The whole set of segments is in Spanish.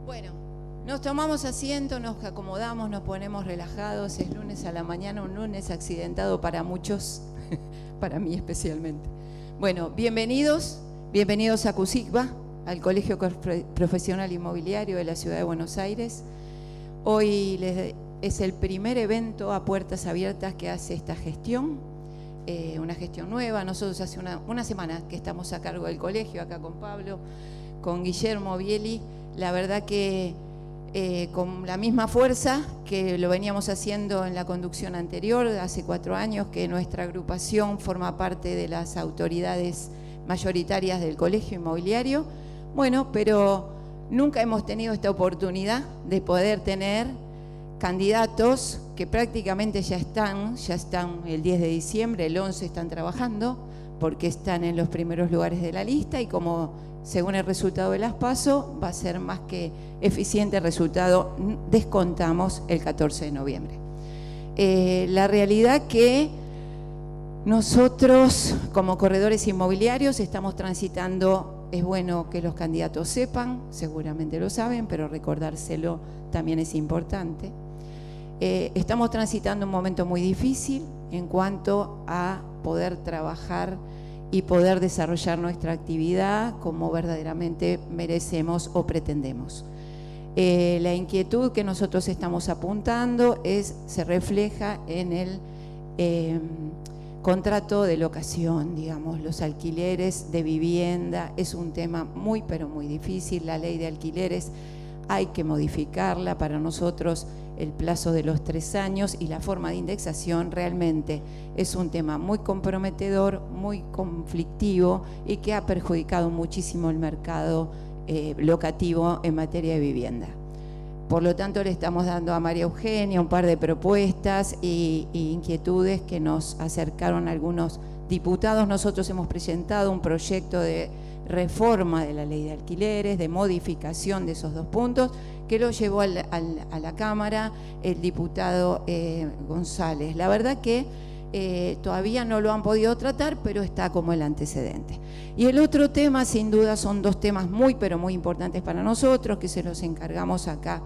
Bueno, nos tomamos asiento, nos acomodamos, nos ponemos relajados. Es lunes a la mañana, un lunes accidentado para muchos, para mí especialmente. Bueno, bienvenidos a CUSICBA, al Colegio Profesional Inmobiliario de la Ciudad de Buenos Aires. Hoy es el primer evento a puertas abiertas que hace esta gestión, una gestión nueva. Nosotros hace una semana que estamos a cargo del colegio, acá con Pablo, con Guillermo Bieli. La verdad que con la misma fuerza que lo veníamos haciendo en la conducción anterior, hace 4 años que nuestra agrupación forma parte de las autoridades mayoritarias del Colegio Inmobiliario. Bueno, pero nunca hemos tenido esta oportunidad de poder tener candidatos que prácticamente ya están el 10 de diciembre, el 11 están trabajando porque están en los primeros lugares de la lista y como según el resultado de las PASO va a ser más que eficiente el resultado, descontamos el 14 de noviembre. La realidad que nosotros como corredores inmobiliarios estamos transitando, es bueno que los candidatos sepan, seguramente lo saben, pero recordárselo también es importante. Estamos transitando un momento muy difícil en cuanto a poder trabajar y poder desarrollar nuestra actividad como verdaderamente merecemos o pretendemos. La inquietud que nosotros estamos apuntando se refleja en el contrato de locación, digamos, los alquileres de vivienda. Es un tema muy, pero muy difícil. La ley de alquileres hay que modificarla. Para nosotros el plazo de los 3 años y la forma de indexación realmente es un tema muy comprometedor, muy conflictivo y que ha perjudicado muchísimo el mercado locativo en materia de vivienda. Por lo tanto, le estamos dando a María Eugenia un par de propuestas e inquietudes que nos acercaron algunos diputados. Nosotros hemos presentado un proyecto de reforma de la ley de alquileres, de modificación de esos 2 puntos, que lo llevó a la Cámara el diputado González. La verdad que todavía no lo han podido tratar, pero está como el antecedente. Y el otro tema, sin duda, son 2 temas muy, pero muy importantes para nosotros, que se los encargamos acá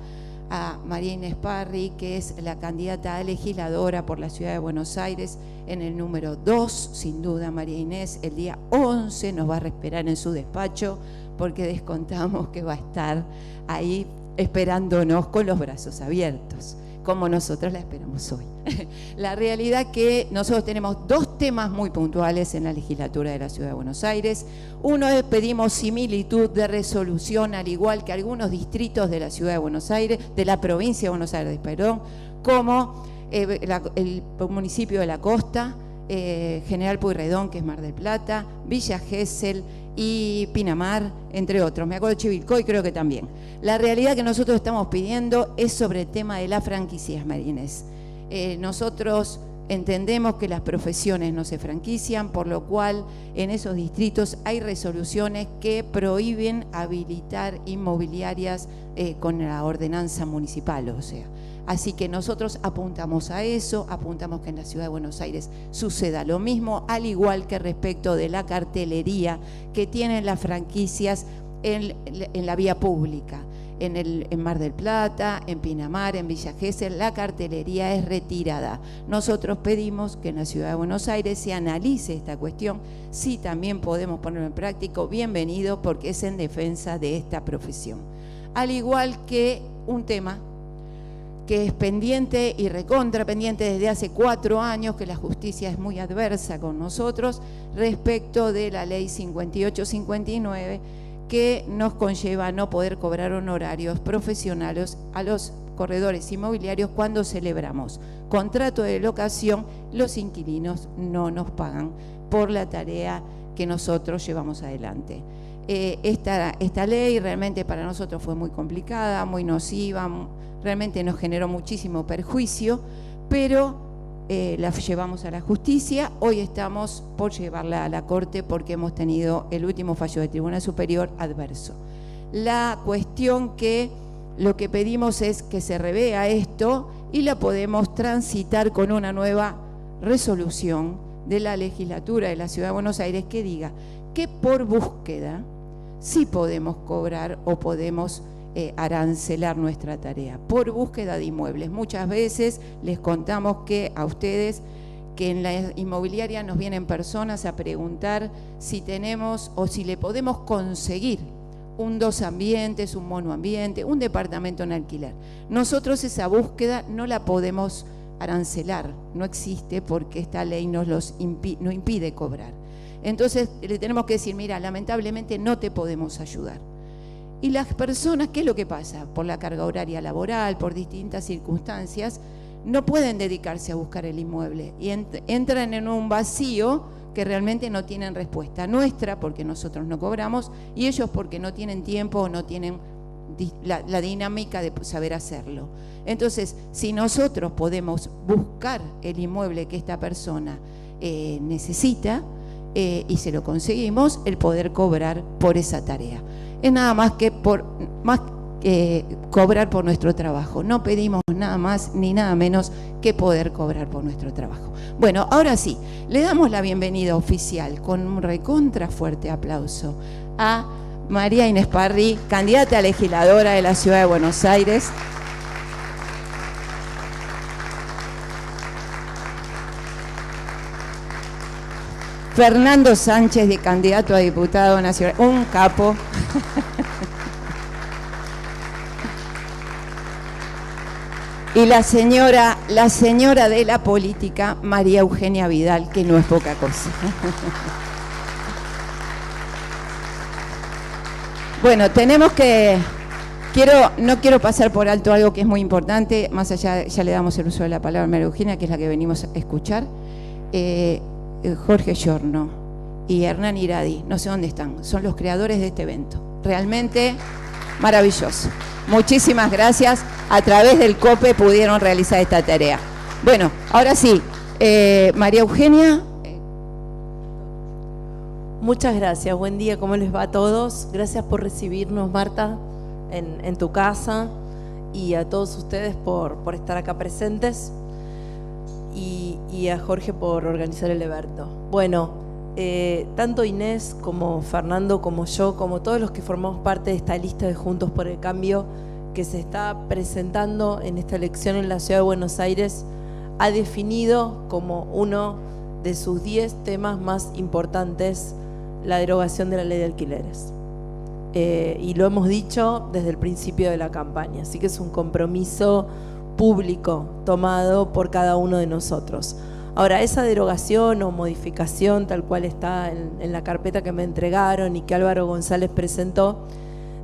a María Inés Parri, que es la candidata a legisladora por la Ciudad de Buenos Aires en el número 2. Sin duda, María Inés el día 11 nos va a esperar en su despacho porque descontamos que va a estar ahí esperándonos con los brazos abiertos, como nosotros la esperamos hoy. La realidad que nosotros tenemos 2 temas muy puntuales en la legislatura de la Ciudad de Buenos Aires. Uno es pedimos similitud de resolución, al igual que algunos distritos de la Ciudad de Buenos Aires, de la provincia de Buenos Aires, perdón, como el municipio de La Costa, General Pueyrredón, que es Mar del Plata, Villa Gesell y Pinamar, entre otros. Me acuerdo de Chivilcoy, creo que también. La realidad que nosotros estamos pidiendo es sobre el tema de las franquicias, María Inés. Nosotros entendemos que las profesiones no se franquician, por lo cual en esos distritos hay resoluciones que prohíben habilitar inmobiliarias con la ordenanza municipal, o sea. Así que nosotros apuntamos a eso, apuntamos que en la Ciudad de Buenos Aires suceda lo mismo, al igual que respecto de la cartelería que tienen las franquicias en la vía pública. En Mar del Plata, en Pinamar, en Villa Gesell, la cartelería es retirada. Nosotros pedimos que en la Ciudad de Buenos Aires se analice esta cuestión. Si también podemos ponerlo en práctica, bienvenido, porque es en defensa de esta profesión. Al igual que un tema que es pendiente y recontra pendiente desde hace 4 años, que la justicia es muy adversa con nosotros, respecto de la ley 5859, que nos conlleva a no poder cobrar honorarios profesionales a los corredores inmobiliarios cuando celebramos contrato de locación. Los inquilinos no nos pagan por la tarea que nosotros llevamos adelante. Esta ley realmente para nosotros fue muy complicada, muy nociva, realmente nos generó muchísimo perjuicio, pero la llevamos a la justicia. Hoy estamos por llevarla a la Corte porque hemos tenido el último fallo del Tribunal Superior adverso. La cuestión que lo que pedimos es que se revea esto y la podemos transitar con una nueva resolución de la legislatura de la Ciudad de Buenos Aires que diga que por búsqueda sí podemos cobrar o podemos arancelar nuestra tarea, por búsqueda de inmuebles. Muchas veces les contamos que a ustedes que en la inmobiliaria nos vienen personas a preguntar si tenemos o si le podemos conseguir un 2 ambientes, un monoambiente, un departamento en alquiler. Nosotros esa búsqueda no la podemos arancelar, no existe porque esta ley nos impide cobrar. Entonces le tenemos que decir, mira, lamentablemente no te podemos ayudar. Y las personas, ¿qué es lo que pasa? Por la carga horaria laboral, por distintas circunstancias, no pueden dedicarse a buscar el inmueble y entran en un vacío que realmente no tienen respuesta nuestra, porque nosotros no cobramos, y ellos porque no tienen tiempo o no tienen la dinámica de saber hacerlo. Entonces, si nosotros podemos buscar el inmueble que esta persona necesita y se lo conseguimos, el poder cobrar por esa tarea. Es nada más que cobrar por nuestro trabajo. No pedimos nada más ni nada menos que poder cobrar por nuestro trabajo. Bueno, ahora sí, le damos la bienvenida oficial con un recontra fuerte aplauso a María Inés Parri, candidata a legisladora de la Ciudad de Buenos Aires. Fernando Sánchez, de candidato a diputado nacional, un capo. Y la señora de la política, María Eugenia Vidal, que no es poca cosa. Bueno, no quiero pasar por alto algo que es muy importante, más allá, ya le damos el uso de la palabra a María Eugenia, que es la que venimos a escuchar. Jorge Giorno y Hernán Iradi, no sé dónde están, son los creadores de este evento. Realmente maravilloso. Muchísimas gracias. A través del COPE pudieron realizar esta tarea. Bueno, ahora sí, María Eugenia. Muchas gracias. Buen día, ¿cómo les va a todos? Gracias por recibirnos, Marta, en tu casa, y a todos ustedes por estar acá presentes, y a Jorge por organizar el evento. Bueno, tanto Inés como Fernando, como yo, como todos los que formamos parte de esta lista de Juntos por el Cambio que se está presentando en esta elección en la Ciudad de Buenos Aires, ha definido como uno de sus 10 temas más importantes la derogación de la ley de alquileres. Y lo hemos dicho desde el principio de la campaña, así que es un compromiso público tomado por cada uno de nosotros. Ahora, esa derogación o modificación, tal cual está en la carpeta que me entregaron y que Álvaro González presentó,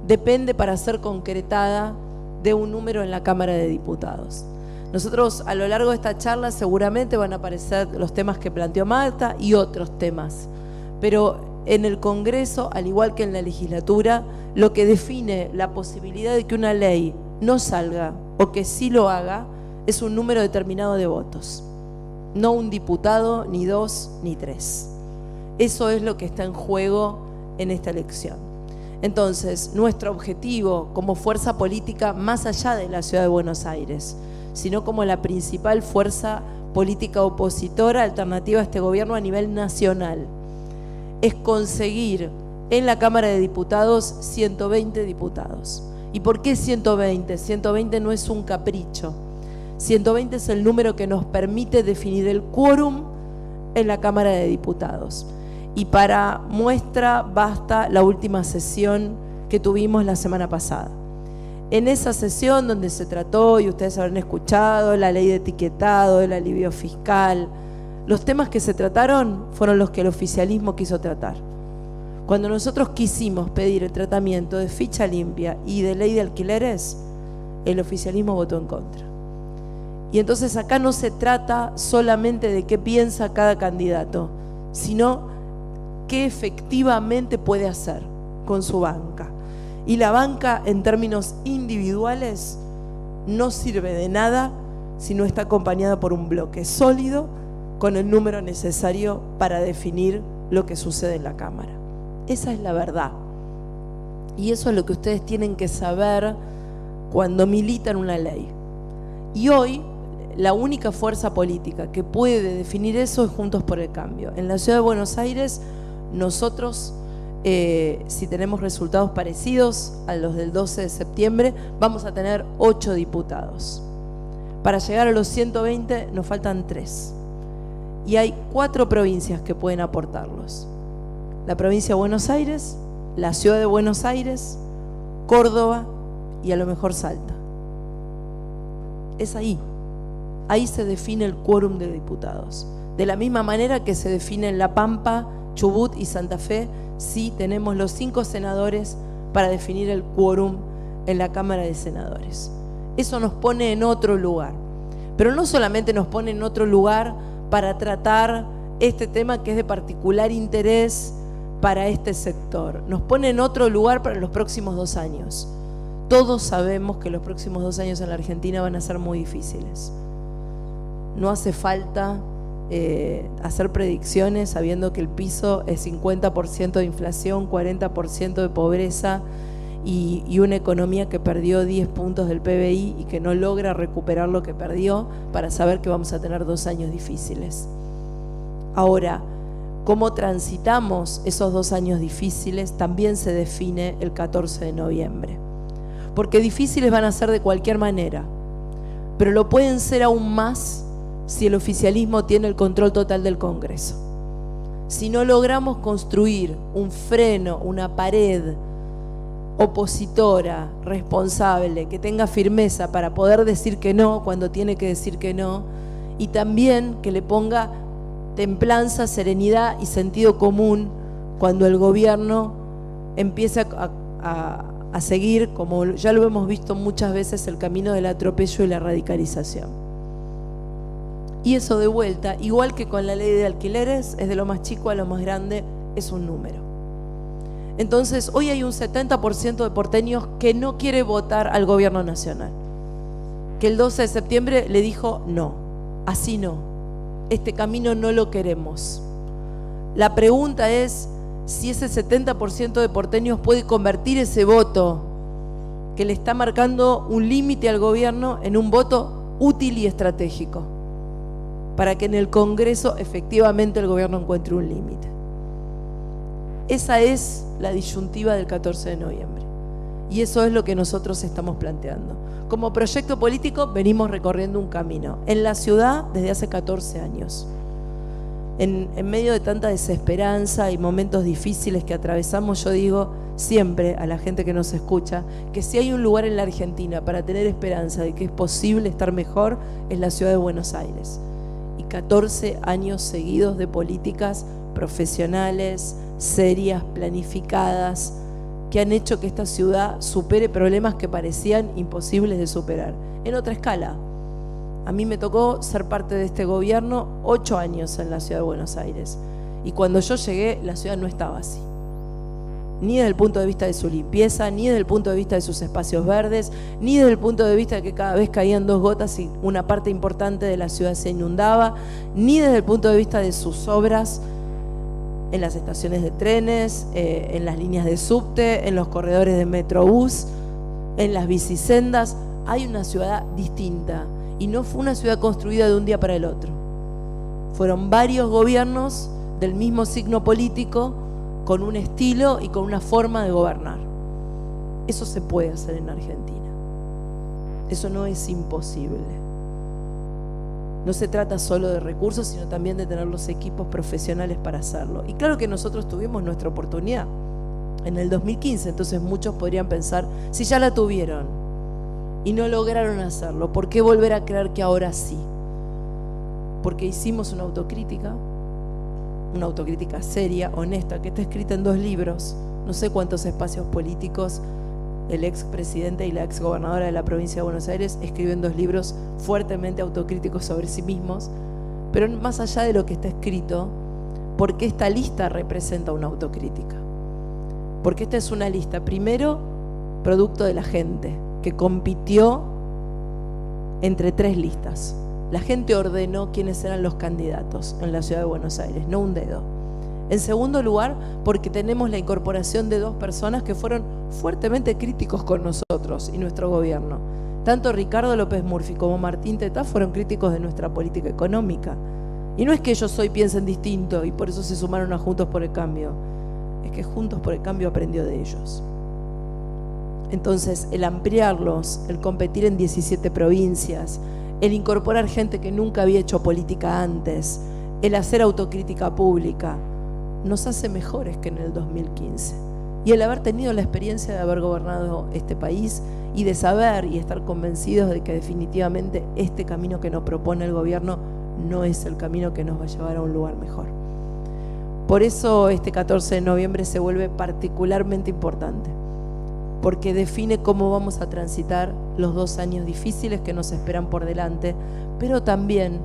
depende, para ser concretada, de un número en la Cámara de Diputados. Nosotros, a lo largo de esta charla, seguramente van a aparecer los temas que planteó Marta y otros temas, pero en el Congreso, al igual que en la legislatura, lo que define la posibilidad de que una ley no salga o que sí lo haga es un número determinado de votos, no un diputado, ni 2, ni 3. Eso es lo que está en juego en esta elección. Entonces, nuestro objetivo como fuerza política, más allá de la Ciudad de Buenos Aires, sino como la principal fuerza política opositora alternativa a este gobierno a nivel nacional, es conseguir en la Cámara de Diputados 120 diputados. ¿Y por qué 120? 120 no es un capricho. 120 es el número que nos permite definir el quórum en la Cámara de Diputados. Y para muestra basta la última sesión que tuvimos la semana pasada. En esa sesión donde se trató, y ustedes habrán escuchado, la ley de etiquetado, el alivio fiscal, los temas que se trataron fueron los que el oficialismo quiso tratar. Cuando nosotros quisimos pedir el tratamiento de ficha limpia y de ley de alquileres, el oficialismo votó en contra. Y entonces acá no se trata solamente de qué piensa cada candidato, sino qué efectivamente puede hacer con su banca. Y la banca, en términos individuales, no sirve de nada si no está acompañada por un bloque sólido con el número necesario para definir lo que sucede en la Cámara. Esa es la verdad. Y eso es lo que ustedes tienen que saber cuando militan una ley. Y hoy, la única fuerza política que puede definir eso es Juntos por el Cambio. En la Ciudad de Buenos Aires, nosotros si tenemos resultados parecidos a los del 12 de septiembre, vamos a tener 8 diputados. Para llegar a los 120 nos faltan 3. Y hay 4 provincias que pueden aportarlos. La provincia de Buenos Aires, la ciudad de Buenos Aires, Córdoba y a lo mejor Salta. Es ahí. Ahí se define el quórum de diputados. De la misma manera que se define en La Pampa, Chubut y Santa Fe, sí tenemos los 5 senadores para definir el quórum en la Cámara de Senadores. Eso nos pone en otro lugar. Pero no solamente nos pone en otro lugar para tratar este tema que es de particular interés para este sector. Nos pone en otro lugar para los próximos 2 años. Todos sabemos que los próximos 2 años en la Argentina van a ser muy difíciles. No hace falta hacer predicciones sabiendo que el piso es 50% de inflación, 40% de pobreza y una economía que perdió 10 puntos del PBI y que no logra recuperar lo que perdió, para saber que vamos a tener 2 años difíciles. Ahora, cómo transitamos esos 2 años difíciles también se define el 14 de noviembre. Porque difíciles van a ser de cualquier manera, pero lo pueden ser aún más si el oficialismo tiene el control total del Congreso. Si no logramos construir un freno, una pared opositora, responsable, que tenga firmeza para poder decir que no cuando tiene que decir que no, y también que le ponga templanza, serenidad y sentido común cuando el gobierno empiece a seguir, como ya lo hemos visto muchas veces, el camino del atropello y la radicalización. Y eso de vuelta, igual que con la ley de alquileres, es de lo más chico a lo más grande, es un número. Entonces, hoy hay un 70% de porteños que no quiere votar al gobierno nacional, que el 12 de septiembre le dijo no, así no, este camino no lo queremos. La pregunta es si ese 70% de porteños puede convertir ese voto que le está marcando un límite al gobierno en un voto útil y estratégico, para que en el Congreso efectivamente el gobierno encuentre un límite. Esa es la disyuntiva del 14 de noviembre. Y eso es lo que nosotros estamos planteando. Como proyecto político venimos recorriendo un camino en la ciudad desde hace 14 años. En medio de tanta desesperanza y momentos difíciles que atravesamos, yo digo siempre a la gente que nos escucha que si hay un lugar en la Argentina para tener esperanza de que es posible estar mejor, es la ciudad de Buenos Aires. Y 14 años seguidos de políticas profesionales, serias, planificadas, que han hecho que esta ciudad supere problemas que parecían imposibles de superar, en otra escala. A mí me tocó ser parte de este gobierno 8 años en la ciudad de Buenos Aires, y cuando yo llegué la ciudad no estaba así, ni desde el punto de vista de su limpieza, ni desde el punto de vista de sus espacios verdes, ni desde el punto de vista de que cada vez caían 2 gotas y una parte importante de la ciudad se inundaba, ni desde el punto de vista de sus obras en las estaciones de trenes, en las líneas de subte, en los corredores de Metrobús, en las bicisendas. Hay una ciudad distinta y no fue una ciudad construida de un día para el otro. Fueron varios gobiernos del mismo signo político, con un estilo y con una forma de gobernar. Eso se puede hacer en Argentina. Eso no es imposible. No se trata solo de recursos, sino también de tener los equipos profesionales para hacerlo. Y claro que nosotros tuvimos nuestra oportunidad en el 2015, entonces muchos podrían pensar, si ya la tuvieron y no lograron hacerlo, ¿por qué volver a creer que ahora sí? Porque hicimos una autocrítica seria, honesta, que está escrita en 2 libros, no sé cuántos espacios políticos. El expresidente y la exgobernadora de la provincia de Buenos Aires escriben 2 libros fuertemente autocríticos sobre sí mismos, pero más allá de lo que está escrito, porque esta lista representa una autocrítica. Porque esta es una lista, primero, producto de la gente, que compitió entre 3 listas. La gente ordenó quiénes eran los candidatos en la ciudad de Buenos Aires, no un dedo. En segundo lugar, porque tenemos la incorporación de 2 personas que fueron fuertemente críticos con nosotros y nuestro gobierno. Tanto Ricardo López Murphy como Martín Tetaz fueron críticos de nuestra política económica. Y no es que ellos hoy piensen distinto y por eso se sumaron a Juntos por el Cambio. es que Juntos por el Cambio aprendió de ellos. Entonces, el ampliarlos, el competir en 17 provincias, el incorporar gente que nunca había hecho política antes, el hacer autocrítica pública, nos hace mejores que en el 2015. Y el haber tenido la experiencia de haber gobernado este país y de saber y estar convencidos de que definitivamente este camino que nos propone el gobierno no es el camino que nos va a llevar a un lugar mejor. Por eso este 14 de noviembre se vuelve particularmente importante, porque define cómo vamos a transitar los 2 años difíciles que nos esperan por delante, pero también,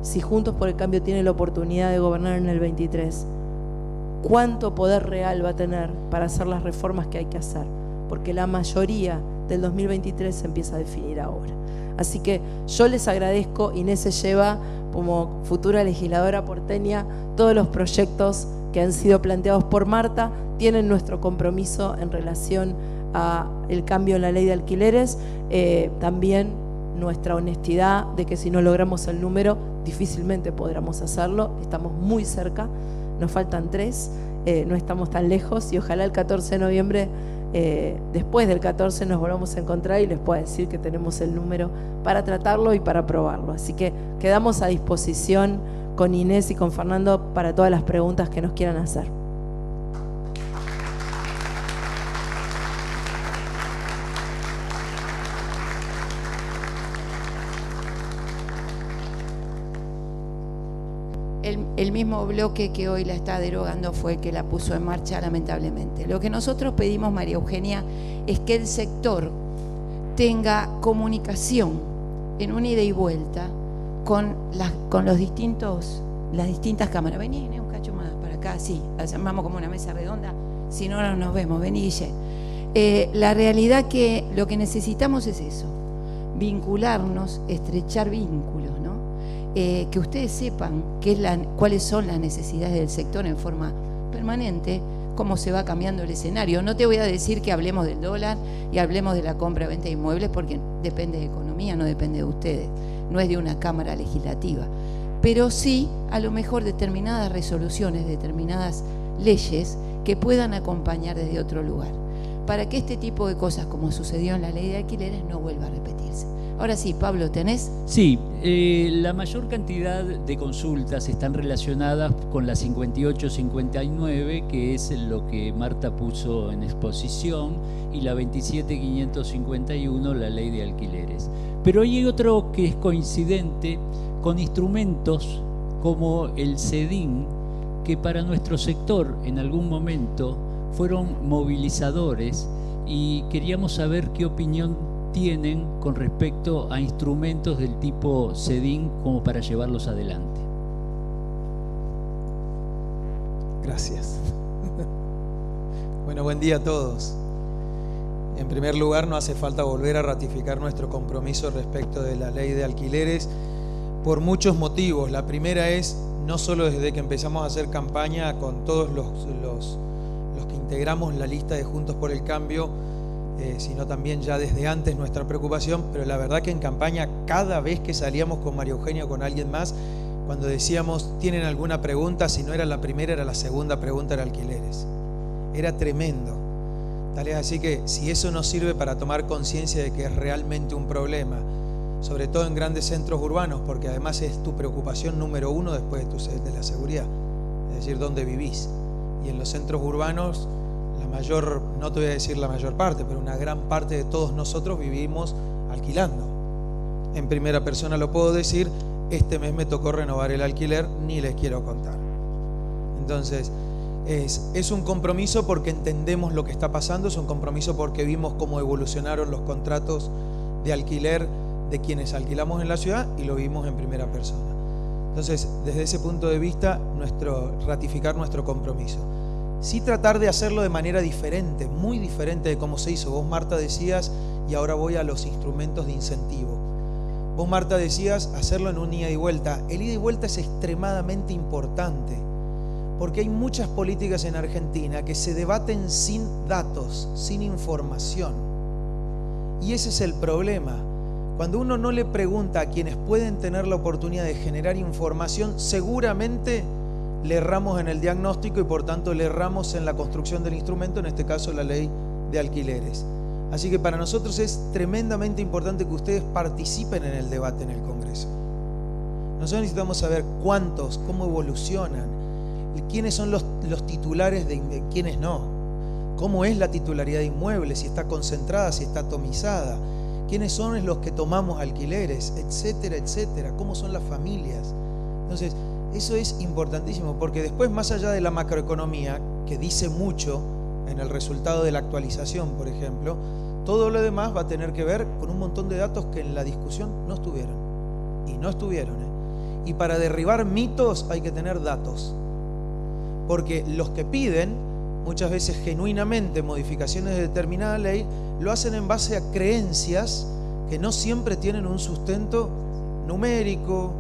si Juntos por el Cambio tiene la oportunidad de gobernar en el 23, cuánto poder real va a tener para hacer las reformas que hay que hacer, porque la mayoría del 2023 se empieza a definir ahora. Así que yo les agradezco. Inés se lleva, como futura legisladora porteña, todos los proyectos que han sido planteados por Marta, tienen nuestro compromiso en relación a el cambio en la ley de alquileres, también nuestra honestidad de que si no logramos el número, difícilmente podremos hacerlo. Estamos muy cerca, nos faltan 3, no estamos tan lejos, y ojalá el 14 de noviembre, después del 14, nos volvamos a encontrar y les pueda decir que tenemos el número para tratarlo y para aprobarlo. Así que quedamos a disposición con Inés y con Fernando para todas las preguntas que nos quieran hacer. El mismo bloque que hoy la está derogando fue el que la puso en marcha, lamentablemente. Lo que nosotros pedimos, María Eugenia, es que el sector tenga comunicación en un ida y vuelta con las distintas cámaras. Vení, Inés, un cacho más para acá, sí, vamos como una mesa redonda, si no, no nos vemos, vení, Guille. La realidad que lo que necesitamos es eso, vincularnos, estrechar vínculos, ¿no? Que ustedes sepan cuáles son las necesidades del sector en forma permanente, cómo se va cambiando el escenario. No te voy a decir que hablemos del dólar y hablemos de la compra-venta de inmuebles, porque depende de economía, no depende de ustedes, no es de una cámara legislativa, pero sí a lo mejor determinadas resoluciones, determinadas leyes que puedan acompañar desde otro lugar, para que este tipo de cosas, como sucedió en la ley de alquileres, no vuelva a repetirse. Ahora sí, Pablo, ¿tenés? Sí, la mayor cantidad de consultas están relacionadas con la 5859, que es lo que Marta puso en exposición, y la 27551, la ley de alquileres. Pero hay otro que es coincidente con instrumentos como el CEDIN, que para nuestro sector en algún momento fueron movilizadores, y queríamos saber qué opinión tienen con respecto a instrumentos del tipo CEDIN como para llevarlos adelante. Gracias. Bueno, buen día a todos. En primer lugar, no hace falta volver a ratificar nuestro compromiso respecto de la ley de alquileres por muchos motivos. La primera es, no solo desde que empezamos a hacer campaña con todos los que integramos la lista de Juntos por el Cambio, sino también ya desde antes nuestra preocupación, pero la verdad que en campaña, cada vez que salíamos con María Eugenia o con alguien más, cuando decíamos, ¿tienen alguna pregunta? Si no era la primera, era la segunda pregunta, era alquileres. Era tremendo. Tal es así que si eso nos sirve para tomar conciencia de que es realmente un problema, sobre todo en grandes centros urbanos, porque además es tu preocupación número 1 después de la seguridad, es decir, dónde vivís. Y en los centros urbanos, no te voy a decir la mayor parte, pero una gran parte de todos nosotros vivimos alquilando. En primera persona lo puedo decir, este mes me tocó renovar el alquiler, ni les quiero contar. Entonces, es un compromiso porque entendemos lo que está pasando, es un compromiso porque vimos cómo evolucionaron los contratos de alquiler de quienes alquilamos en la ciudad y lo vimos en primera persona. Entonces, desde ese punto de vista, ratificar nuestro compromiso. Sí tratar de hacerlo de manera diferente, muy diferente de cómo se hizo. Vos, Marta, decías, y ahora voy a los instrumentos de incentivo. Vos, Marta, decías hacerlo en un ida y vuelta. El ida y vuelta es extremadamente importante, porque hay muchas políticas en Argentina que se debaten sin datos, sin información. Y ese es el problema. Cuando uno no le pregunta a quienes pueden tener la oportunidad de generar información, seguramente le erramos en el diagnóstico y por tanto le erramos en la construcción del instrumento, en este caso la ley de alquileres. Así que para nosotros es tremendamente importante que ustedes participen en el debate en el Congreso. Nosotros necesitamos saber cuántos, cómo evolucionan, quiénes son los titulares de quiénes no, cómo es la titularidad de inmuebles, si está concentrada, si está atomizada, quiénes son los que tomamos alquileres, etcétera, etcétera, cómo son las familias. Entonces, eso es importantísimo, porque después, más allá de la macroeconomía, que dice mucho en el resultado de la actualización, por ejemplo, todo lo demás va a tener que ver con un montón de datos que en la discusión no estuvieron. Y no estuvieron, Y para derribar mitos hay que tener datos. Porque los que piden, muchas veces genuinamente, modificaciones de determinada ley, lo hacen en base a creencias que no siempre tienen un sustento numérico,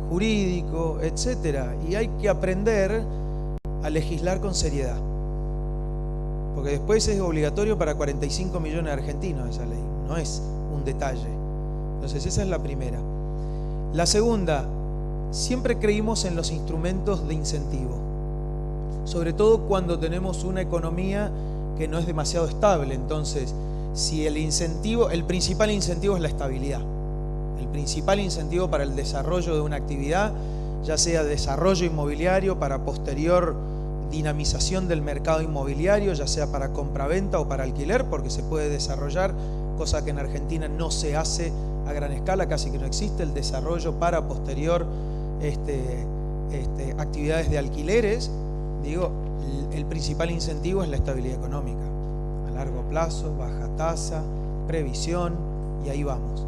jurídico, etcétera. Y hay que aprender a legislar con seriedad. Porque después es obligatorio para 45 millones de argentinos esa ley, no es un detalle. Entonces esa es la primera. La segunda, siempre creímos en los instrumentos de incentivo, sobre todo cuando tenemos una economía que no es demasiado estable. Entonces, si el principal incentivo es la estabilidad, el principal incentivo para el desarrollo de una actividad, ya sea desarrollo inmobiliario para posterior dinamización del mercado inmobiliario, ya sea para compraventa o para alquiler, porque se puede desarrollar, cosa que en Argentina no se hace a gran escala, casi que no existe el desarrollo para posterior actividades de alquileres. Digo, el principal incentivo es la estabilidad económica, a largo plazo, baja tasa, previsión, y ahí vamos.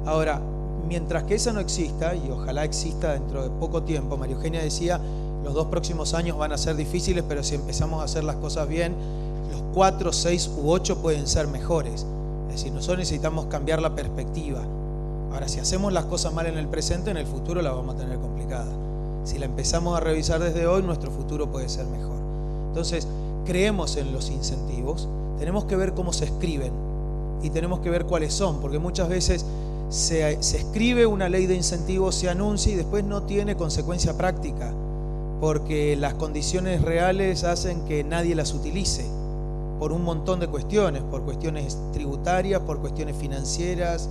Ahora, mientras que esa no exista, y ojalá exista dentro de poco tiempo, María Eugenia decía, los 2 próximos años van a ser difíciles, pero si empezamos a hacer las cosas bien, los 4, 6 u 8 pueden ser mejores. Es decir, nosotros necesitamos cambiar la perspectiva. Ahora, si hacemos las cosas mal en el presente, en el futuro la vamos a tener complicada. Si la empezamos a revisar desde hoy, nuestro futuro puede ser mejor. Entonces, creemos en los incentivos, tenemos que ver cómo se escriben y tenemos que ver cuáles son, porque muchas veces se escribe una ley de incentivos, se anuncia y después no tiene consecuencia práctica, porque las condiciones reales hacen que nadie las utilice por un montón de cuestiones, por cuestiones tributarias, por cuestiones financieras,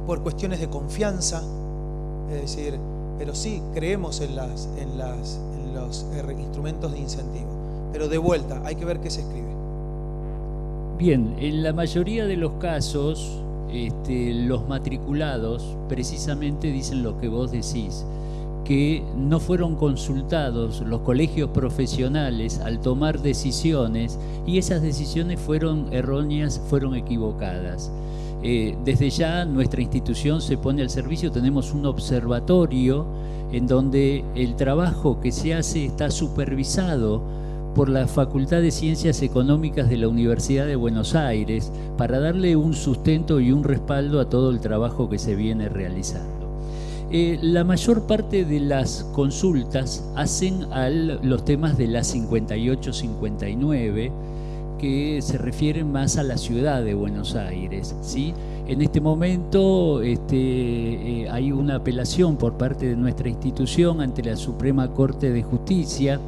por cuestiones de confianza. Es decir, pero sí creemos en los instrumentos de incentivo, pero de vuelta hay que ver qué se escribe. Bien, en la mayoría de los casos los matriculados precisamente dicen lo que vos decís, que no fueron consultados los colegios profesionales al tomar decisiones, y esas decisiones fueron erróneas, fueron equivocadas. Desde ya nuestra institución se pone al servicio, tenemos un observatorio en donde el trabajo que se hace está supervisado por la Facultad de Ciencias Económicas de la Universidad de Buenos Aires para darle un sustento y un respaldo a todo el trabajo que se viene realizando. La mayor parte de las consultas hacen los temas de la 58-59, que se refieren más a la ciudad de Buenos Aires, ¿sí? En este momento hay una apelación por parte de nuestra institución ante la Suprema Corte de Justicia,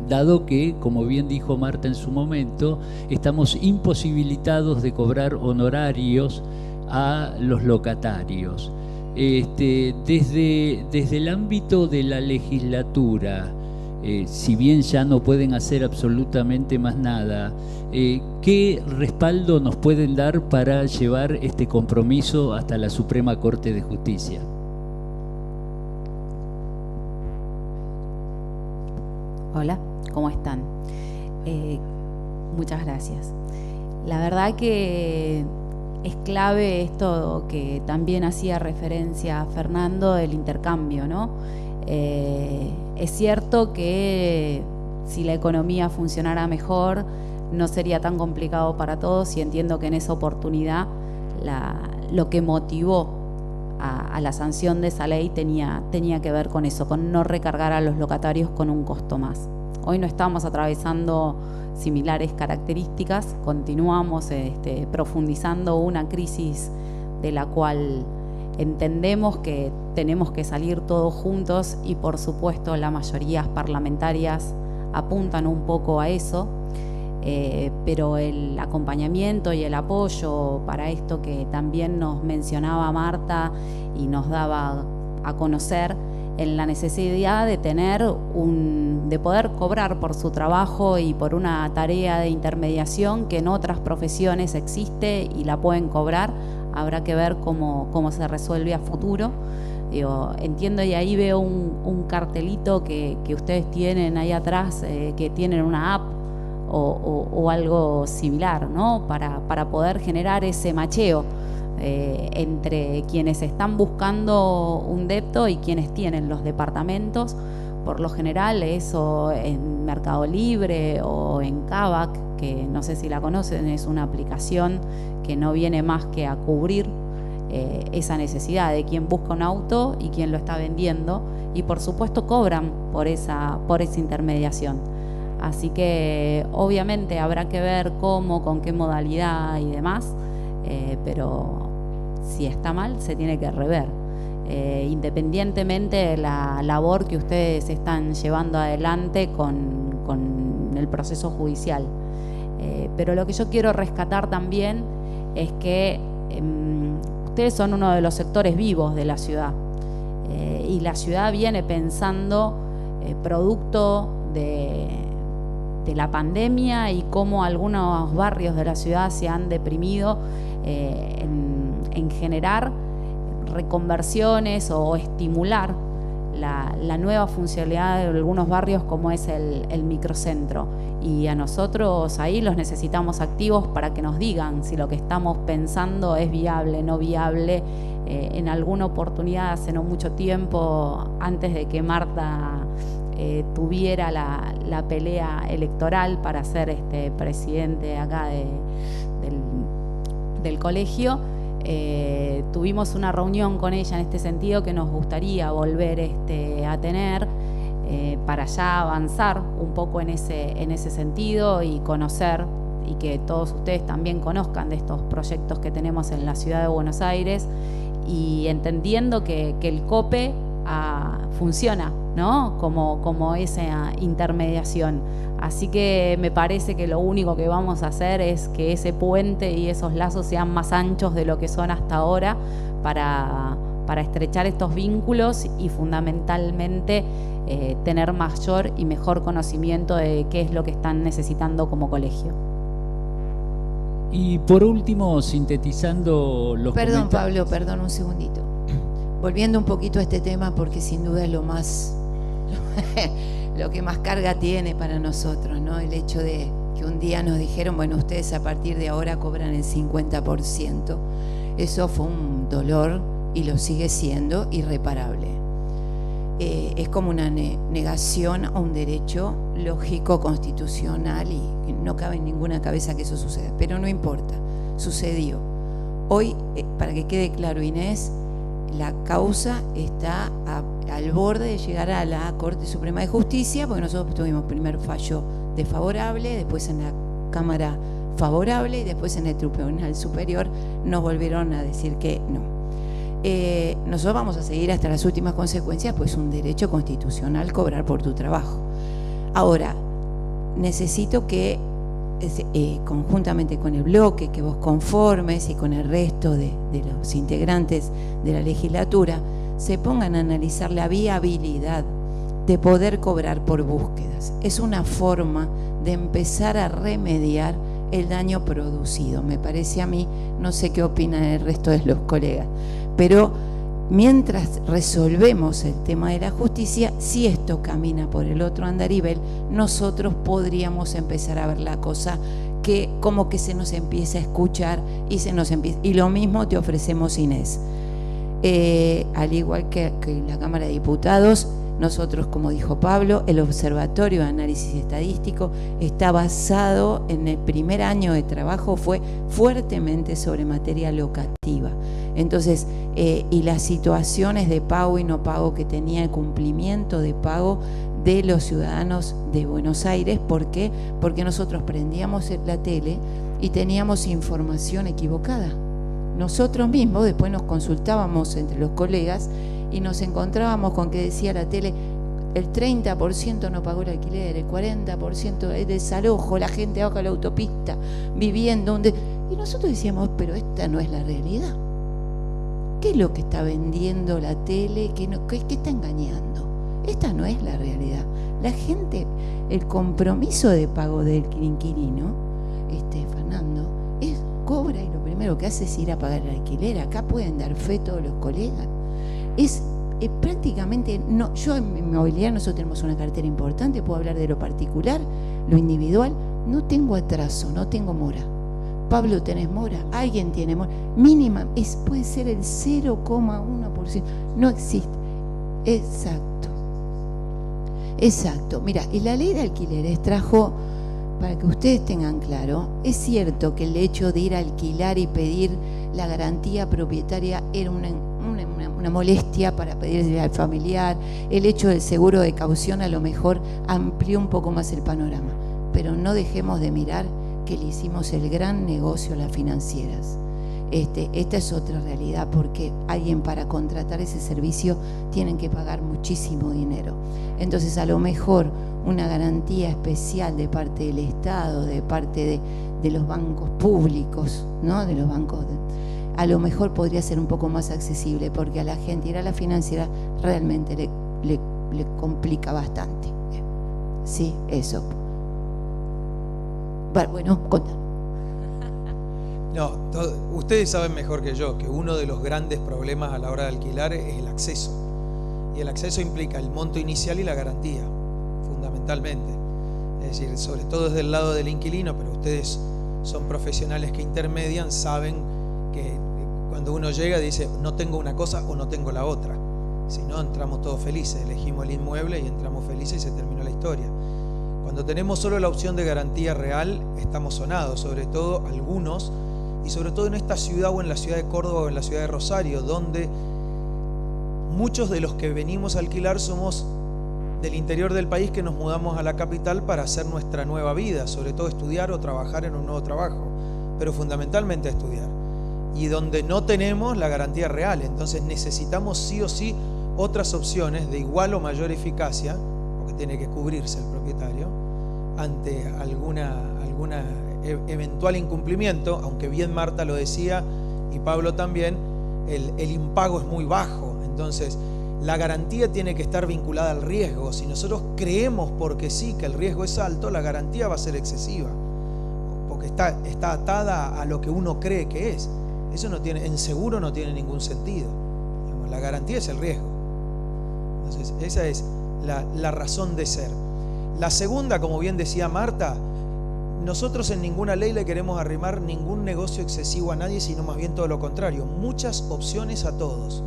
dado que, como bien dijo Marta en su momento, estamos imposibilitados de cobrar honorarios a los locatarios. Desde el ámbito de la legislatura, si bien ya no pueden hacer absolutamente más nada, ¿qué respaldo nos pueden dar para llevar este compromiso hasta la Suprema Corte de Justicia? Hola, ¿cómo están? Muchas gracias. La verdad que es clave esto que también hacía referencia Fernando, del intercambio, ¿no? Es cierto que si la economía funcionara mejor no sería tan complicado para todos, y entiendo que en esa oportunidad lo que motivó a la sanción de esa ley tenía que ver con eso, con no recargar a los locatarios con un costo más. Hoy no estamos atravesando similares características, continuamos profundizando una crisis de la cual entendemos que tenemos que salir todos juntos y por supuesto las mayorías parlamentarias apuntan un poco a eso, pero el acompañamiento y el apoyo para esto que también nos mencionaba Marta y nos daba a conocer en la necesidad de de poder cobrar por su trabajo y por una tarea de intermediación que en otras profesiones existe y la pueden cobrar. Habrá que ver cómo se resuelve a futuro. Entiendo, y ahí veo un cartelito que ustedes tienen ahí atrás, que tienen una app o algo similar, ¿no? Para poder generar ese macheo entre quienes están buscando un depto y quienes tienen los departamentos. Por lo general eso en Mercado Libre o en Kavak, que no sé si la conocen, es una aplicación que no viene más que a cubrir esa necesidad de quien busca un auto y quien lo está vendiendo, y por supuesto cobran por esa intermediación. Así que obviamente habrá que ver cómo, con qué modalidad y demás, pero si está mal se tiene que rever, independientemente de la labor que ustedes están llevando adelante con el proceso judicial. Pero lo que yo quiero rescatar también es que ustedes son uno de los sectores vivos de la ciudad, y la ciudad viene pensando producto de la pandemia y cómo algunos barrios de la ciudad se han deprimido en generar reconversiones o estimular la nueva funcionalidad de algunos barrios como es el microcentro. Y a nosotros ahí los necesitamos activos para que nos digan si lo que estamos pensando es viable, no viable. En alguna oportunidad, hace no mucho tiempo, antes de que Marta tuviera la pelea electoral para ser presidente acá del colegio, tuvimos una reunión con ella en este sentido que nos gustaría volver a tener para ya avanzar un poco en ese sentido y conocer, y que todos ustedes también conozcan de estos proyectos que tenemos en la ciudad de Buenos Aires, y entendiendo que el COPE funciona, ¿no? Como esa intermediación. Así que me parece que lo único que vamos a hacer es que ese puente y esos lazos sean más anchos de lo que son hasta ahora para estrechar estos vínculos y fundamentalmente tener mayor y mejor conocimiento de qué es lo que están necesitando como colegio. Y por último, sintetizando los Perdón, Pablo, perdón un segundito. Volviendo un poquito a este tema, porque sin duda es lo que más carga tiene para nosotros, ¿no? El hecho de que un día nos dijeron, bueno, ustedes a partir de ahora cobran el 50%. Eso fue un dolor y lo sigue siendo irreparable. Es como una negación a un derecho lógico, constitucional, y no cabe en ninguna cabeza que eso suceda. Pero no importa, sucedió. Hoy, para que quede claro, Inés, la causa está al borde de llegar a la Corte Suprema de Justicia, porque nosotros tuvimos primero fallo desfavorable, después en la Cámara favorable y después en el Tribunal Superior nos volvieron a decir que no. Nosotros vamos a seguir hasta las últimas consecuencias, pues es un derecho constitucional cobrar por tu trabajo. Ahora, necesito que conjuntamente con el bloque que vos conformes y con el resto de los integrantes de la legislatura se pongan a analizar la viabilidad de poder cobrar por búsquedas. Es una forma de empezar a remediar el daño producido, me parece a mí. No sé qué opinan el resto de los colegas, pero mientras resolvemos el tema de la justicia, si esto camina por el otro andarivel, nosotros podríamos empezar a ver la cosa que como que se nos empieza a escuchar y lo mismo te ofrecemos, Inés. Al igual que la Cámara de Diputados, nosotros, como dijo Pablo, el Observatorio de Análisis Estadístico está basado en el primer año de trabajo, fue fuertemente sobre materia locativa. Entonces, y las situaciones de pago y no pago que tenía el cumplimiento de pago de los ciudadanos de Buenos Aires. ¿Por qué? Porque nosotros prendíamos la tele y teníamos información equivocada. nosotros mismos después nos consultábamos entre los colegas y nos encontrábamos con que decía la tele, el 30% no pagó el alquiler, el 40% es desalojo, la gente baja la autopista viviendo y nosotros decíamos, pero esta no es la realidad. ¿Qué es lo que está vendiendo la tele? ¿Qué está engañando? Esta no es la realidad. La gente, el compromiso de pago del inquilino, Fernando, cobra y lo primero que hace es ir a pagar el alquiler. Acá pueden dar fe todos los colegas. Prácticamente, no, yo en mi inmobiliaria nosotros tenemos una cartera importante, puedo hablar de lo particular, lo individual, no tengo atraso, no tengo mora. Pablo, ¿tenés mora? ¿Alguien tiene mora? Mínima, puede ser el 0,1%, no existe. Exacto. Mira, y la ley de alquileres trajo, para que ustedes tengan claro, es cierto que el hecho de ir a alquilar y pedir la garantía propietaria era una molestia para pedirle al familiar. El hecho del seguro de caución a lo mejor amplió un poco más el panorama, pero no dejemos de mirar que le hicimos el gran negocio a las financieras. Esta es otra realidad, porque alguien para contratar ese servicio tienen que pagar muchísimo dinero. Entonces, a lo mejor una garantía especial de parte del Estado, de parte de los bancos públicos, ¿no? De los bancos, a lo mejor podría ser un poco más accesible, porque a la gente ir a la financiera realmente le complica bastante. Sí, eso. Bueno, contanos. No, ustedes saben mejor que yo que uno de los grandes problemas a la hora de alquilar es el acceso. Y el acceso implica el monto inicial y la garantía, fundamentalmente. Es decir, sobre todo desde el lado del inquilino, pero ustedes son profesionales que intermedian, saben que cuando uno llega dice, no tengo una cosa o no tengo la otra. Si no, entramos todos felices, elegimos el inmueble y entramos felices y se terminó la historia. Cuando tenemos solo la opción de garantía real, estamos sonados, sobre todo algunos, y sobre todo en esta ciudad o en la ciudad de Córdoba o en la ciudad de Rosario, donde muchos de los que venimos a alquilar somos del interior del país que nos mudamos a la capital para hacer nuestra nueva vida, sobre todo estudiar o trabajar en un nuevo trabajo, pero fundamentalmente estudiar. Y donde no tenemos la garantía real, entonces necesitamos sí o sí otras opciones de igual o mayor eficacia, porque tiene que cubrirse el propietario, ante alguna eventual incumplimiento, aunque bien Marta lo decía y Pablo también, el impago es muy bajo. Entonces la garantía tiene que estar vinculada al riesgo. Si nosotros creemos porque sí que el riesgo es alto, la garantía va a ser excesiva, porque está atada a lo que uno cree que es. Eso no tiene, en seguro no tiene ningún sentido. Digamos, la garantía es el riesgo. Entonces esa es la razón de ser. La segunda, como bien decía Marta, nosotros en ninguna ley le queremos arrimar ningún negocio excesivo a nadie, sino más bien todo lo contrario, muchas opciones a todos.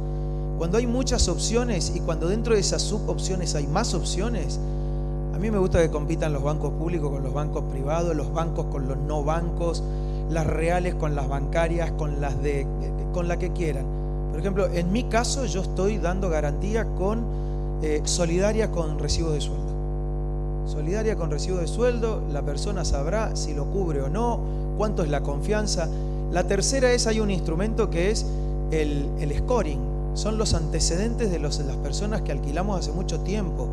Cuando hay muchas opciones y cuando dentro de esas subopciones hay más opciones, a mí me gusta que compitan los bancos públicos con los bancos privados, los bancos con los no bancos, las reales con las bancarias, con la que quieran. Por ejemplo, en mi caso yo estoy dando garantía con solidaria con recibo de sueldo. Solidaria con recibo de sueldo, la persona sabrá si lo cubre o no, cuánto es la confianza. La tercera es, hay un instrumento que es el scoring, son los antecedentes de las personas que alquilamos hace mucho tiempo.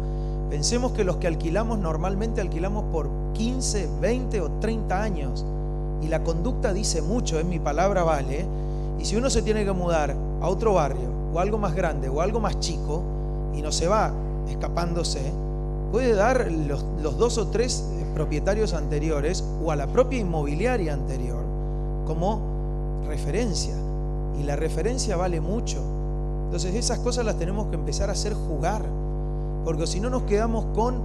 Pensemos que los que alquilamos normalmente alquilamos por 15, 20 o 30 años y la conducta dice mucho, mi palabra vale. Y si uno se tiene que mudar a otro barrio o algo más grande o algo más chico y no se va escapándose, puede dar los 2 o 3 propietarios anteriores o a la propia inmobiliaria anterior como referencia, y la referencia vale mucho. Entonces esas cosas las tenemos que empezar a hacer jugar, porque si no nos quedamos con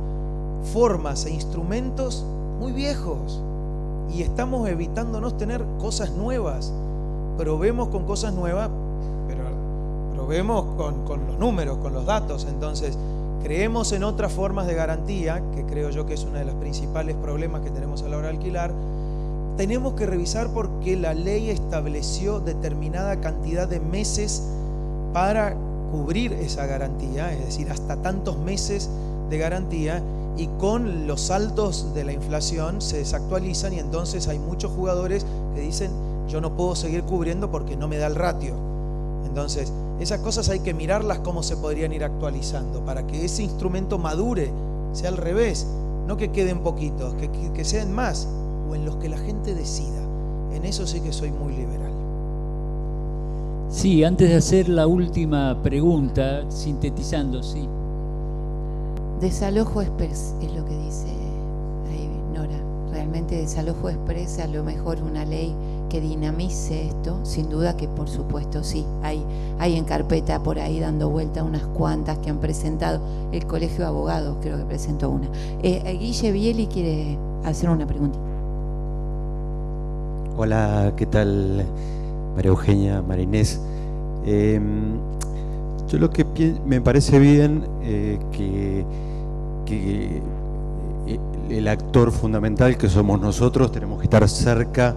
formas e instrumentos muy viejos y estamos evitándonos tener cosas nuevas. Probemos con cosas nuevas, pero probemos con los números, con los datos. Entonces creemos en otras formas de garantía, que creo yo que es uno de los principales problemas que tenemos a la hora de alquilar. Tenemos que revisar porque la ley estableció determinada cantidad de meses para cubrir esa garantía, es decir, hasta tantos meses de garantía, y con los saltos de la inflación se desactualizan y entonces hay muchos jugadores que dicen, yo no puedo seguir cubriendo porque no me da el ratio. Entonces, esas cosas hay que mirarlas cómo se podrían ir actualizando para que ese instrumento madure, sea al revés, no que queden poquitos, que sean más, o en los que la gente decida. En eso sí que soy muy liberal. Sí, antes de hacer la última pregunta, sintetizando, sí. Desalojo express es lo que dice ahí Nora. Realmente desalojo express, a lo mejor una ley que dinamice esto, sin duda que por supuesto sí. Hay en carpeta por ahí dando vuelta unas cuantas que han presentado. El Colegio de Abogados creo que presentó una. Guille Bieli quiere hacer una preguntita. Hola, ¿qué tal? María Eugenia, María Inés. Yo lo que me parece bien que el actor fundamental que somos nosotros tenemos que estar cerca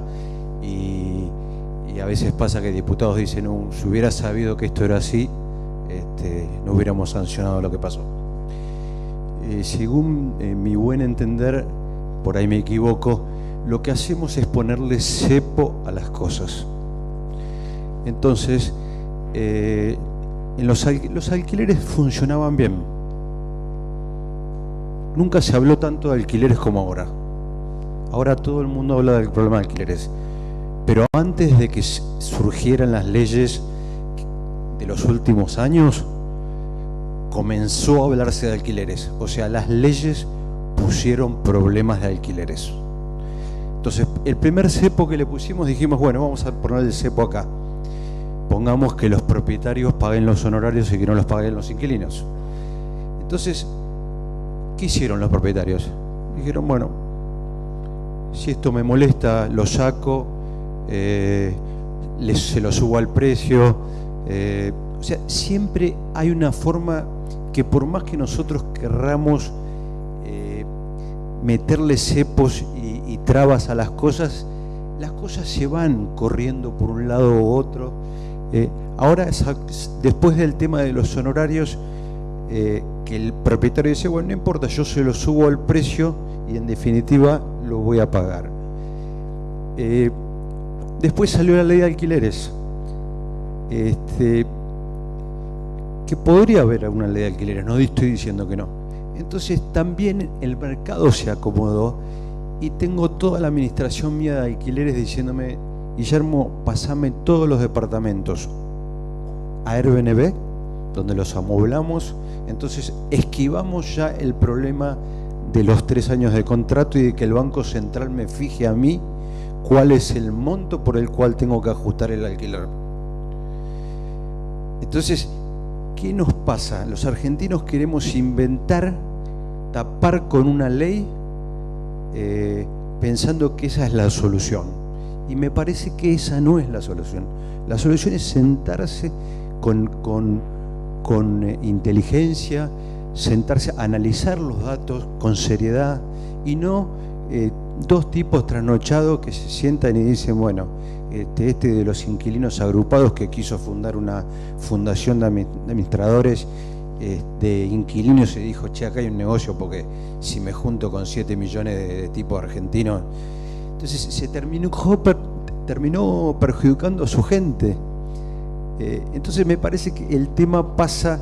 y a veces pasa que diputados dicen, no, si hubiera sabido que esto era así, no hubiéramos sancionado lo que pasó. Según mi buen entender, por ahí me equivoco, lo que hacemos es ponerle cepo a las cosas. Entonces, los alquileres funcionaban bien. Nunca se habló tanto de alquileres como ahora. Ahora todo el mundo habla del problema de alquileres. Pero antes de que surgieran las leyes de los últimos años, comenzó a hablarse de alquileres. O sea, las leyes pusieron problemas de alquileres. Entonces, el primer cepo que le pusimos, dijimos, bueno, vamos a poner el cepo acá. Pongamos que los propietarios paguen los honorarios y que no los paguen los inquilinos. Entonces, ¿qué hicieron los propietarios? Dijeron, bueno, si esto me molesta, lo saco, se lo subo al precio. O sea, siempre hay una forma que por más que nosotros querramos meterle cepos y trabas a las cosas se van corriendo por un lado u otro. Ahora, después del tema de los honorarios, que el propietario dice, bueno, no importa, yo se lo subo al precio y en definitiva lo voy a pagar. Después salió la ley de alquileres, que podría haber una ley de alquileres, no estoy diciendo que no. Entonces también el mercado se acomodó y tengo toda la administración mía de alquileres diciéndome, Guillermo, pasame todos los departamentos a Airbnb, donde los amoblamos. Entonces esquivamos ya el problema de los 3 años de contrato y de que el Banco Central me fije a mí cuál es el monto por el cual tengo que ajustar el alquiler. Entonces, ¿qué nos pasa? Los argentinos queremos inventar, tapar con una ley, pensando que esa es la solución. Y me parece que esa no es la solución. La solución es sentarse con inteligencia, sentarse a analizar los datos con seriedad y no dos tipos trasnochados que se sientan y dicen, bueno, este de los inquilinos agrupados que quiso fundar una fundación de administradores de inquilinos y dijo, che, acá hay un negocio porque si me junto con 7 millones de tipos argentinos, entonces se terminó perjudicando a su gente. Entonces me parece que el tema pasa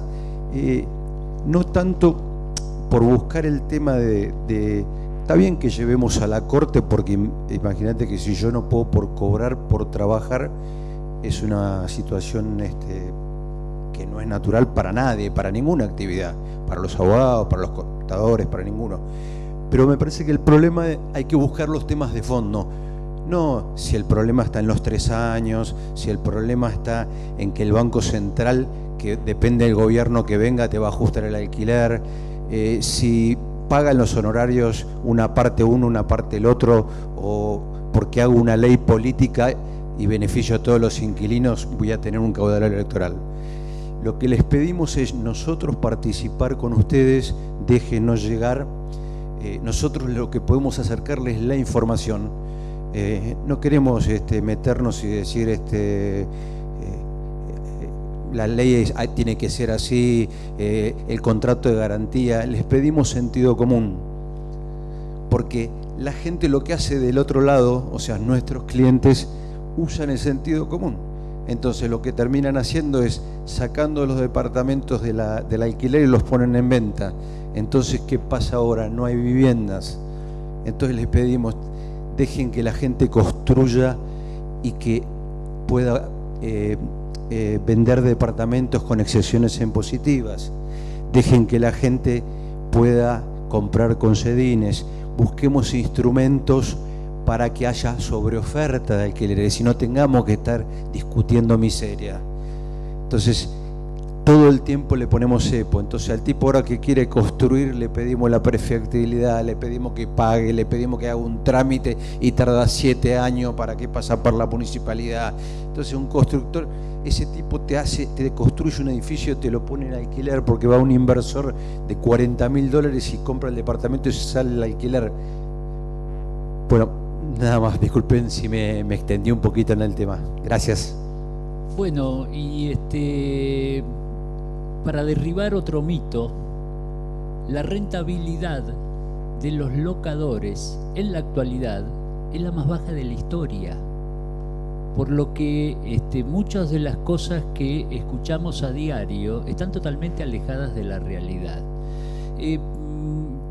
no tanto por buscar el tema de está bien que llevemos a la corte, porque imagínate que si yo no puedo por cobrar por trabajar, es una situación que no es natural para nadie, para ninguna actividad, para los abogados, para los contadores, para ninguno. Pero me parece que el problema hay que buscar los temas de fondo. No si el problema está en los 3 años, si el problema está en que el Banco Central, que depende del gobierno que venga, te va a ajustar el alquiler, si pagan los honorarios una parte uno, una parte el otro, o porque hago una ley política y beneficio a todos los inquilinos, voy a tener un caudal electoral. Lo que les pedimos es nosotros participar con ustedes, déjenos llegar. Nosotros lo que podemos acercarles es la información. No queremos meternos y decir la ley tiene que ser así, el contrato de garantía. Les pedimos sentido común, porque la gente lo que hace del otro lado, o sea, nuestros clientes, usan el sentido común. Entonces lo que terminan haciendo es sacando los departamentos del alquiler y los ponen en venta. Entonces, ¿qué pasa ahora? No hay viviendas. Entonces les pedimos, dejen que la gente construya y que pueda vender departamentos con excepciones impositivas. Dejen que la gente pueda comprar con sedines. Busquemos instrumentos para que haya sobreoferta de alquileres y no tengamos que estar discutiendo miseria. Entonces, todo el tiempo le ponemos cepo. Entonces, al tipo ahora que quiere construir, le pedimos la prefactibilidad, le pedimos que pague, le pedimos que haga un trámite y tarda 7 años para que pasa por la municipalidad. Entonces, un constructor, ese tipo te construye un edificio, te lo pone en alquiler porque va un inversor de $40.000 y compra el departamento y se sale el alquiler. Bueno, nada más, disculpen si me extendí un poquito en el tema. Gracias. Bueno, y para derribar otro mito, la rentabilidad de los locadores en la actualidad es la más baja de la historia, por lo que muchas de las cosas que escuchamos a diario están totalmente alejadas de la realidad.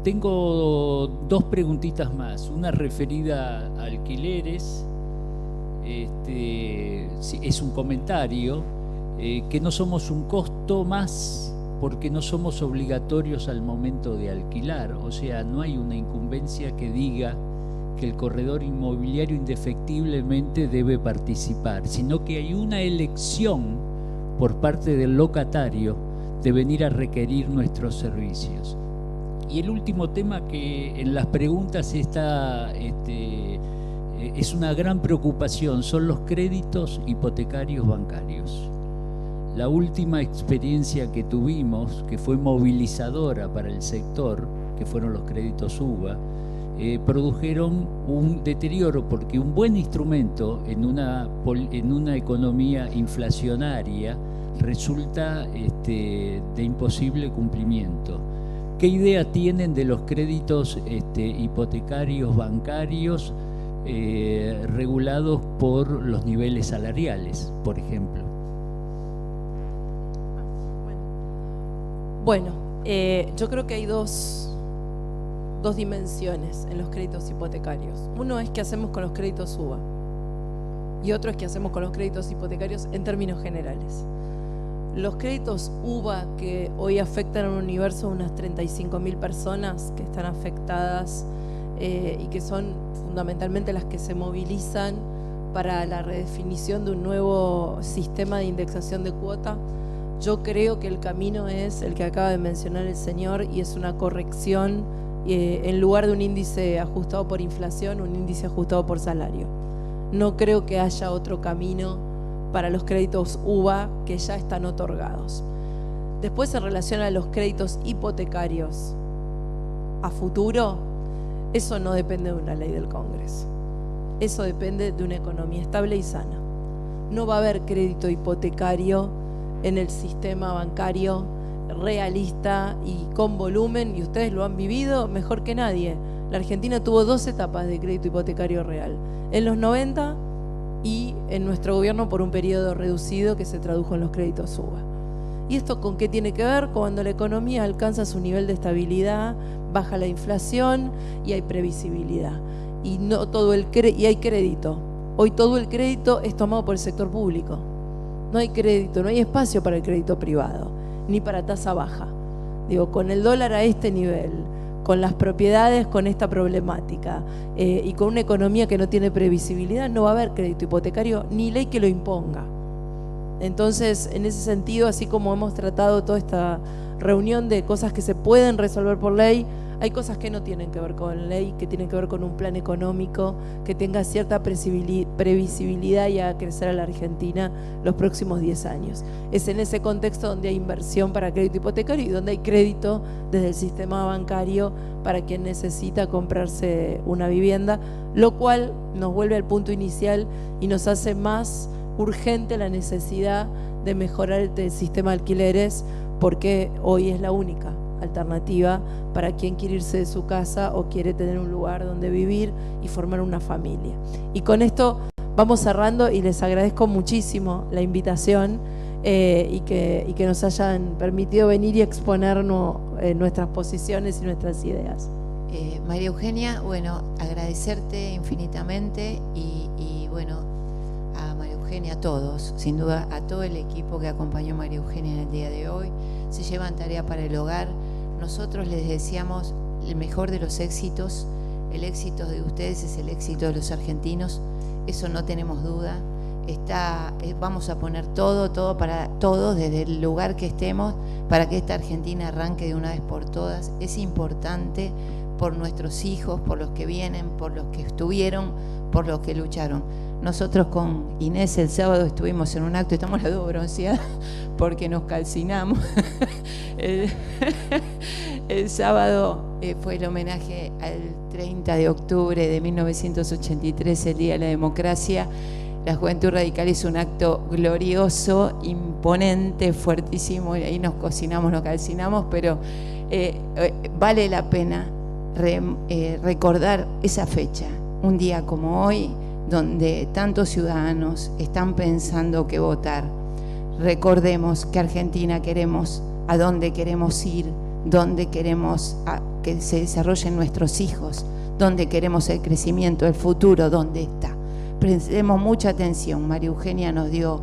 Tengo 2 preguntitas más, una referida a alquileres. Es un comentario, que no somos un costo más porque no somos obligatorios al momento de alquilar, o sea, no hay una incumbencia que diga que el corredor inmobiliario indefectiblemente debe participar, sino que hay una elección por parte del locatario de venir a requerir nuestros servicios. Y el último tema que en las preguntas está es una gran preocupación, son los créditos hipotecarios bancarios. La última experiencia que tuvimos, que fue movilizadora para el sector, que fueron los créditos UBA, produjeron un deterioro, porque un buen instrumento en una economía inflacionaria resulta de imposible cumplimiento. ¿Qué idea tienen de los créditos hipotecarios bancarios regulados por los niveles salariales, por ejemplo? Bueno, yo creo que hay dos dimensiones en los créditos hipotecarios. Uno es qué hacemos con los créditos UBA y otro es qué hacemos con los créditos hipotecarios en términos generales. Los créditos UBA, que hoy afectan a un universo de unas 35.000 personas que están afectadas y que son fundamentalmente las que se movilizan para la redefinición de un nuevo sistema de indexación de cuota, yo creo que el camino es el que acaba de mencionar el señor, y es una corrección en lugar de un índice ajustado por inflación, un índice ajustado por salario. No creo que haya otro camino para los créditos UBA que ya están otorgados. Después, en relación a los créditos hipotecarios a futuro, eso no depende de una ley del Congreso. Eso depende de una economía estable y sana. No va a haber crédito hipotecario en el sistema bancario realista y con volumen, y ustedes lo han vivido mejor que nadie. La Argentina tuvo 2 etapas de crédito hipotecario real, en los 90 y en nuestro gobierno por un periodo reducido que se tradujo en los créditos UBA. ¿Y esto con qué tiene que ver? Cuando la economía alcanza su nivel de estabilidad, baja la inflación y hay previsibilidad. Y hay crédito. Hoy todo el crédito es tomado por el sector público. No hay crédito, no hay espacio para el crédito privado, ni para tasa baja. Digo, con el dólar a este nivel, con las propiedades con esta problemática y con una economía que no tiene previsibilidad, no va a haber crédito hipotecario ni ley que lo imponga. Entonces, en ese sentido, así como hemos tratado toda esta reunión de cosas que se pueden resolver por ley, hay cosas que no tienen que ver con ley, que tienen que ver con un plan económico que tenga cierta previsibilidad y a crecer a la Argentina los próximos 10 años. Es en ese contexto donde hay inversión para crédito hipotecario y donde hay crédito desde el sistema bancario para quien necesita comprarse una vivienda, lo cual nos vuelve al punto inicial y nos hace más urgente la necesidad de mejorar el sistema de alquileres, porque hoy es la única alternativa para quien quiere irse de su casa o quiere tener un lugar donde vivir y formar una familia. Y con esto vamos cerrando y les agradezco muchísimo la invitación y que nos hayan permitido venir y exponernos nuestras posiciones y nuestras ideas. María Eugenia, bueno, agradecerte infinitamente y bueno, a María Eugenia, a todos, sin duda a todo el equipo que acompañó a María Eugenia en el día de hoy. Se llevan tarea para el hogar. Nosotros les deseamos el mejor de los éxitos. El éxito de ustedes es el éxito de los argentinos, eso no tenemos duda. Vamos a poner todo para todos, desde el lugar que estemos, para que esta Argentina arranque de una vez por todas. Es importante por nuestros hijos, por los que vienen, por los que estuvieron, por los que lucharon. Nosotros con Inés el sábado estuvimos en un acto, estamos las dos bronceadas porque nos calcinamos. El sábado fue el homenaje al 30 de octubre de 1983, el Día de la Democracia. La Juventud Radical hizo un acto glorioso, imponente, fuertísimo, y ahí nos cocinamos, nos calcinamos, pero vale la pena recordar esa fecha, un día como hoy, donde tantos ciudadanos están pensando qué votar. Recordemos que Argentina queremos, a dónde queremos ir, dónde queremos que se desarrollen nuestros hijos, dónde queremos el crecimiento, el futuro, dónde está. Prestemos mucha atención. María Eugenia nos dio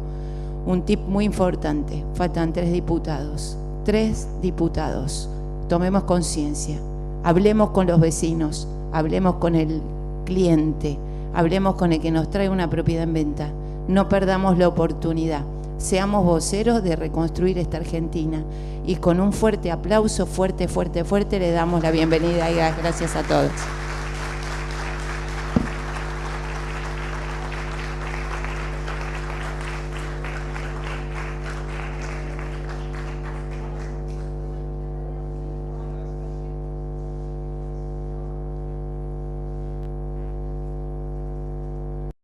un tip muy importante. Faltan 3 diputados. 3 diputados. Tomemos conciencia. Hablemos con los vecinos. Hablemos con el cliente. Hablemos con el que nos trae una propiedad en venta. No perdamos la oportunidad. Seamos voceros de reconstruir esta Argentina. Y con un fuerte aplauso, fuerte, le damos la bienvenida y gracias a todos.